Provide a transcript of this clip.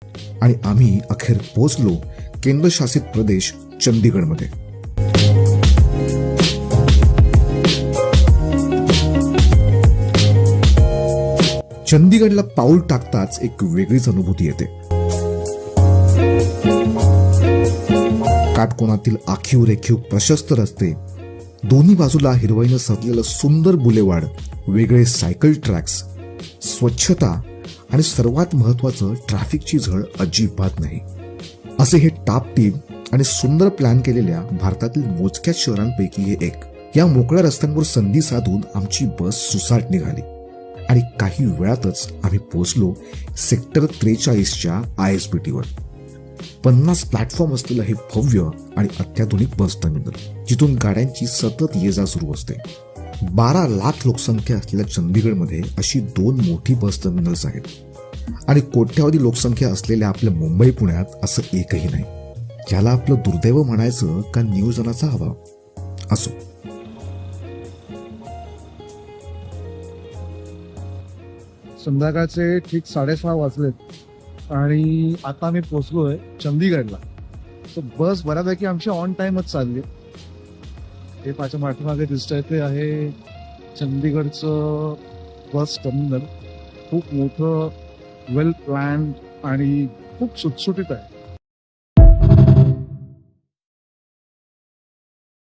आणि आम्ही अखेर पोहोचलो केंद्रशासित प्रदेश चंदीगडमध्ये. चंदीगडला पाऊल टाकताच एक वेगळीच अनुभूती येते. काटकोनातील आखीव रेखीव प्रशस्त रस्ते, दोन्ही बाजूला हिरवळीनं सजलेलं सुंदर बुलेवाड, वेगळे सायकल ट्रॅक्स, स्वच्छता आणि सर्वात महत्वाचं ट्रॅफिकची झळ अजिबात नाही. असे हे टापटीप आणि सुंदर प्लॅन केलेल्या भारतातील मोजक्याच शहरांपैकी हे एक. या मोकळ्या रस्त्यांवर संधी साधून आमची बस सुसाट निघाली आणि काही वेळातच आम्ही पोहोचलो सेक्टर 43च्या ISBTवर. 50 प्लॅटफॉर्म असलेलं हे भव्य आणि अत्याधुनिक बस टर्मिनल, जिथून गाड्यांची सतत ये जा सुरू असते. 12 लाख लोकसंख्या असलेल्या चंदीगडमध्ये अशी 2 मोठी बस टर्मिनल्स आहेत आणि कोट्यावधी लोकसंख्या असलेल्या आपल्या मुंबई पुण्यात असं एकही नाही. याला आपलं दुर्दैव म्हणायचं का नियोजनाचा अभाव? असो. संध्याकाळचे ठीक 6:30 वाजलेत आणि आता आम्ही पोहोचलोय चंदीगडला. तर बस बऱ्यापैकी आमची ऑन टाइमच चालली. हे माझ्या पाठीमागे दिसतंय ते आहे चंदीगडचं बस टर्मिनल. खूप मोठं, वेल प्लॅन्ड आणि खूप सुटसुटीत आहे.